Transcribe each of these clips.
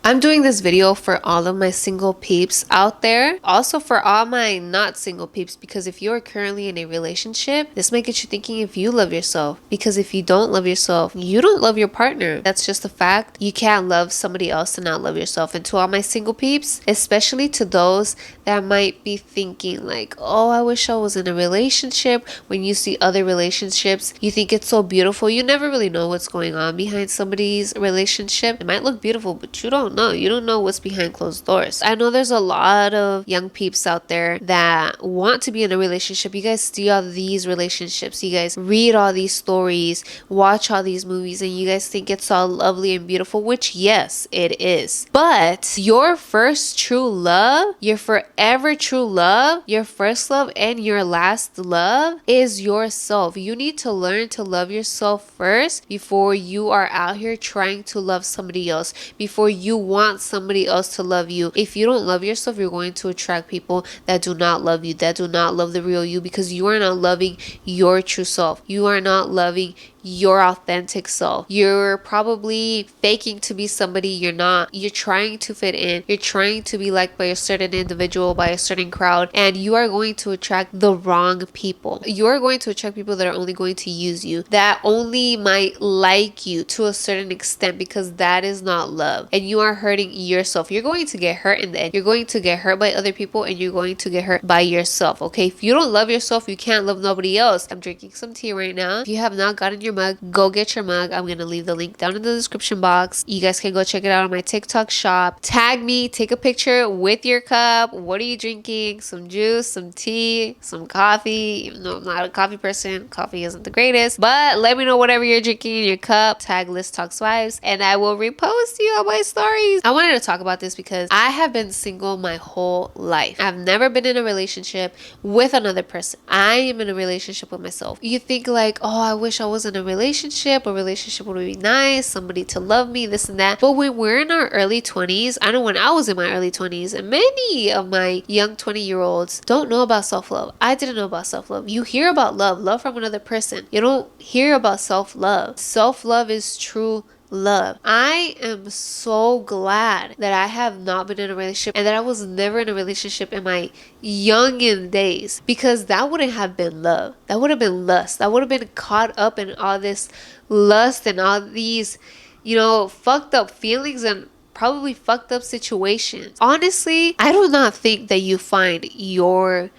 I'm doing this video for all of my single peeps out there. Also for all my not single peeps, because if you're currently in a relationship, this might get you thinking if you love yourself. Because if you don't love yourself, you don't love your partner. That's just a fact. You can't love somebody else and not love yourself. And to all my single peeps, especially to those that might be thinking like, oh, I wish I was in a relationship. When you see other relationships, you think it's so beautiful. You never really know what's going on behind somebody's relationship. It might look beautiful, but you don't know. You don't know what's behind closed doors. I know there's a lot of young peeps out there that want to be in a relationship. You guys see all these relationships. You guys read all these stories, watch all these movies, and you guys think it's all lovely and beautiful, which yes, it is. But your first true love, your forever true love, your first love and your last love is yourself. You need to learn to love yourself first before you are out here trying to love somebody else, before you want somebody else to love you. If you don't love yourself, you're going to attract people that do not love you, that do not love the real you, because you are not loving your true self. You are not loving your authentic self. You're probably faking to be somebody you're not. You're trying to fit in. You're trying to be liked by a certain individual, by a certain crowd, and you are going to attract the wrong people. You are going to attract people that are only going to use you, that only might like you to a certain extent, because that is not love. And you are hurting yourself. You're going to get hurt in the end. You're going to get hurt by other people, and you're going to get hurt by yourself. Okay, if you don't love yourself, you can't love nobody else. I'm drinking some tea right now. If you have not gotten your mug, go get your mug. I'm gonna leave the link down in the description box. You guys can go check it out on my TikTok shop. Tag me, take a picture with your cup. What are you drinking? Some juice, some tea, some coffee. Even though I'm not a coffee person, coffee isn't the greatest, but let me know whatever you're drinking in your cup. Tag Liz Talks Wives and I will repost you on my stories. I wanted to talk about this because I have been single my whole life. I've never been in a relationship with another person. I am in a relationship with myself. You think like, oh, I wish I was in a relationship. A relationship would be nice, somebody to love me, this and that. But when we're in our early 20s, I know when I was in my early 20s, and many of my young 20-year-olds don't know about self-love. I didn't know about self-love. You hear about love from another person. You don't hear about self-love. Self-love is true love. I am so glad that I have not been in a relationship and that I was never in a relationship in my youngin' days, because that wouldn't have been love. That would have been lust. I would have been caught up in all this lust and all these, fucked up feelings and probably fucked up situations. Honestly, I do not think that you find your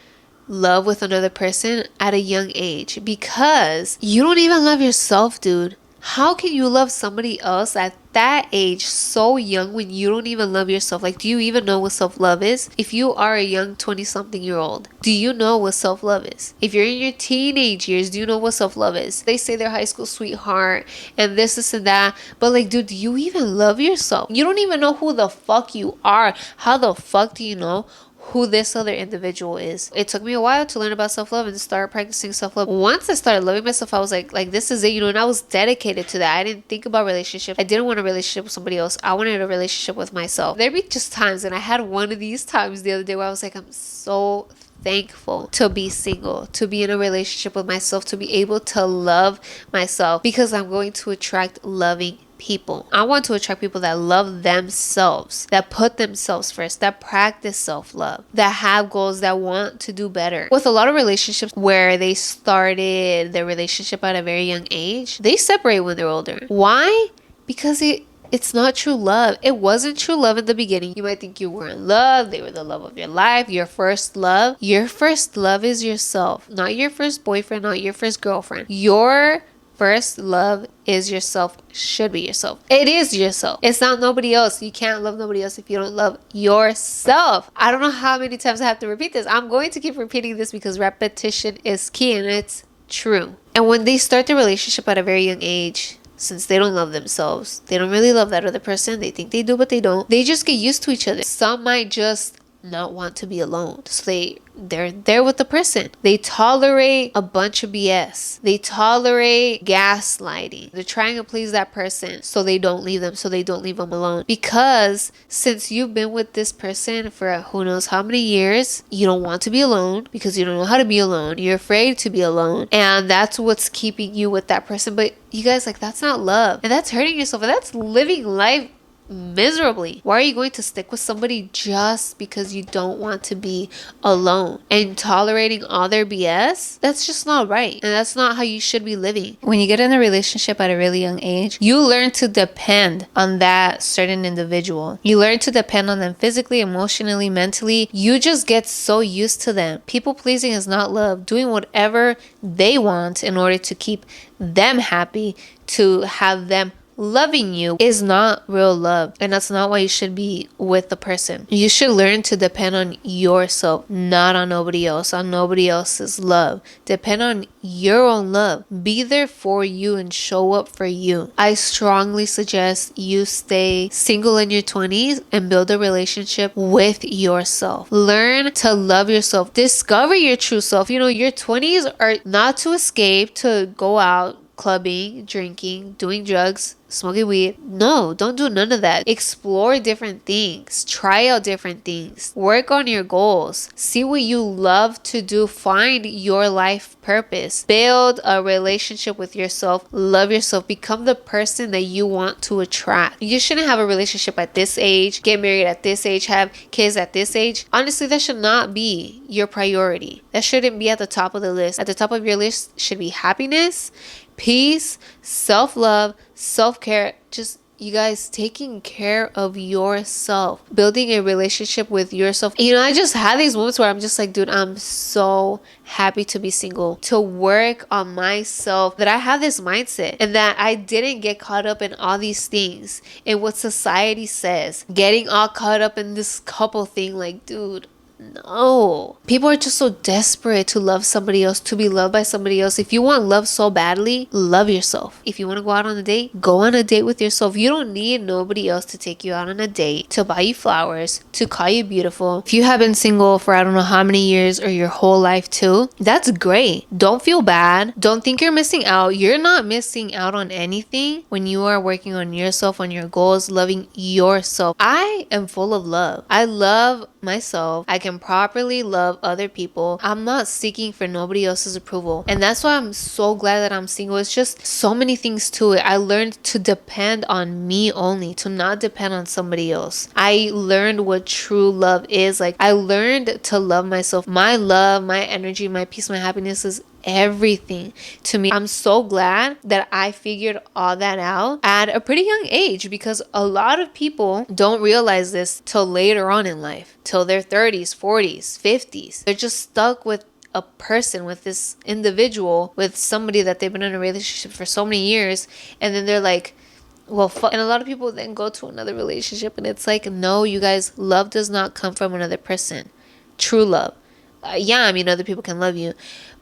love with another person at a young age, because you don't even love yourself, dude. How can you love somebody else at that age so young when you don't even love yourself? Like, do you even know what self-love is? If you are a young 20-something-year-old, do you know what self-love is? If you're in your teenage years, do you know what self-love is? They say they're high school sweetheart and this and that, but like, dude, do you even love yourself? You don't even know who the fuck you are. How the fuck do you know who this other individual is? It took me a while to learn about self-love and start practicing self-love. Once I started loving myself, I was like this is it, and I was dedicated to that. I didn't think about relationships. I didn't want a relationship with somebody else. I wanted a relationship with myself. There'd be just times, and I had one of these times the other day where I was like, I'm so thankful to be single, to be in a relationship with myself, to be able to love myself, because I'm going to attract loving people. I want to attract people that love themselves, that put themselves first, that practice self-love, that have goals, that want to do better. With a lot of relationships where they started their relationship at a very young age, they separate when they're older. Why? Because it's not true love. It wasn't true love in the beginning. You might think you were in love. They were the love of your life, your first love. Your first love is yourself, not your first boyfriend, not your first girlfriend. Your first love is yourself, should be yourself. It is yourself. It's not nobody else. You can't love nobody else if you don't love yourself. I don't know how many times I have to repeat this. I'm going to keep repeating this because repetition is key, and it's true. And when they start the relationship at a very young age, since they don't love themselves, they don't really love that other person. They think they do, but they don't. They just get used to each other. Some might just not want to be alone, so they're there with the person. They tolerate a bunch of BS. They tolerate gaslighting. They're trying to please that person so they don't leave them, so they don't leave them alone. Because since you've been with this person for who knows how many years, you don't want to be alone because you don't know how to be alone. You're afraid to be alone, and that's what's keeping you with that person. But you guys, like, that's not love, and that's hurting yourself, and that's living life miserably. Why are you going to stick with somebody just because you don't want to be alone and tolerating all their BS? That's just not right. And that's not how you should be living. When you get in a relationship at a really young age, you learn to depend on that certain individual. You learn to depend on them physically, emotionally, mentally. You just get so used to them. People pleasing is not love. Doing whatever they want in order to keep them happy, to have them loving you, is not real love. And that's not why you should be with the person. You should learn to depend on yourself, not on nobody else, on nobody else's love. Depend on your own love. Be there for you and show up for you. I strongly suggest you stay single in your 20s and build a relationship with yourself. Learn to love yourself. Discover your true self. Your 20s are not to escape, to go out clubbing, drinking, doing drugs, smoking weed. No, don't do none of that. Explore different things. Try out different things. Work on your goals. See what you love to do. Find your life purpose. Build a relationship with yourself. Love yourself. Become the person that you want to attract. You shouldn't have a relationship at this age, get married at this age, have kids at this age. Honestly, that should not be your priority. That shouldn't be at the top of the list. At the top of your list should be happiness, peace, self-love, self-care. Just, you guys, taking care of yourself, building a relationship with yourself. I just had these moments where I'm just like, dude, I'm so happy to be single, to work on myself, that I have this mindset and that I didn't get caught up in all these things and what society says, getting all caught up in this couple thing. Like, dude, no. People are just so desperate to love somebody else, to be loved by somebody else. If you want love so badly, love yourself. If you want to go out on a date, go on a date with yourself. You don't need nobody else to take you out on a date, to buy you flowers, to call you beautiful. If you have been single for I don't know how many years or your whole life too, that's great. Don't feel bad. Don't think you're missing out. You're not missing out on anything when you are working on yourself, on your goals, loving yourself. I am full of love. I love myself. I can properly love other people. I'm not seeking for nobody else's approval. And that's why I'm so glad that I'm single. It's just so many things to it. I learned to depend on me only, to not depend on somebody else. I learned what true love is. Like, I learned to love myself. My love, my energy, my peace, my happiness is everything to me. I'm so glad that I figured all that out at a pretty young age, because a lot of people don't realize this till later on in life, till their 30s, 40s, 50s. They're just stuck with a person, with this individual, with somebody that they've been in a relationship for so many years, and then they're like, well, fuck. And a lot of people then go to another relationship, and it's like, no, you guys, love does not come from another person. True love. Other people can love you,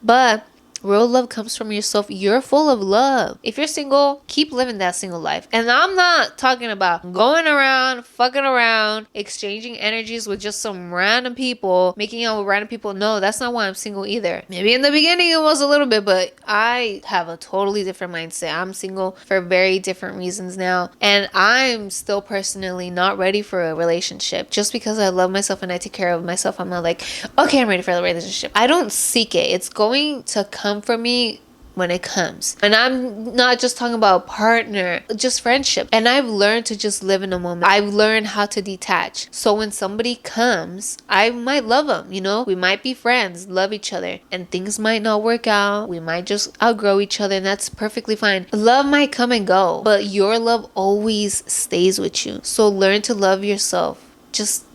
but real love comes from yourself. You're full of love. If you're single, keep living that single life. And I'm not talking about going around, fucking around, exchanging energies with just some random people, making out with random people. No, that's not why I'm single either. Maybe in the beginning it was a little bit, but I have a totally different mindset. I'm single for very different reasons now. And I'm still personally not ready for a relationship. Just because I love myself and I take care of myself, I'm not like, okay, I'm ready for a relationship. I don't seek it. It's going to come for me when it comes. And I'm not just talking about partner, just friendship. And I've learned to just live in a moment. I've learned how to detach. So when somebody comes, I might love them, we might be friends, love each other, and things might not work out. We might just outgrow each other, and that's perfectly fine. Love might come and go, but your love always stays with you. So learn to love yourself. Just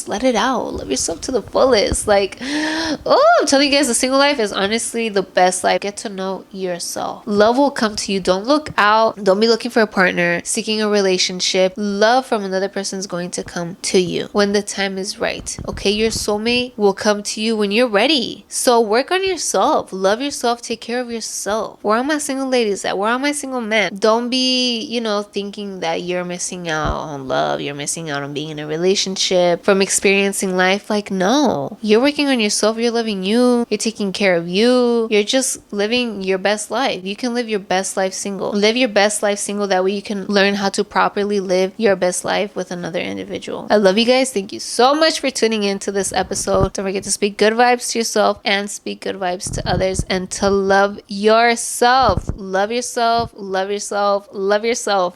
let it out. Love yourself to the fullest. Like, I'm telling you guys, the single life is honestly the best life. Get to know yourself. Love will come to you. Don't look out. Don't be looking for a partner, seeking a relationship. Love from another person is going to come to you when the time is right. Okay, your soulmate will come to you when you're ready. So work on yourself. Love yourself. Take care of yourself. Where are my single ladies at? Where are my single men? Don't be, thinking that you're missing out on love. You're missing out on being in a relationship, from experiencing life. Like, no, you're working on yourself. You're loving you. You're taking care of you. You're just living your best life. You can live your best life single. Live your best life single. That way you can learn how to properly live your best life with another individual. I love you guys. Thank you so much for tuning in to this episode. Don't forget to speak good vibes to yourself and speak good vibes to others, and to love yourself. Love yourself. Love yourself. Love yourself.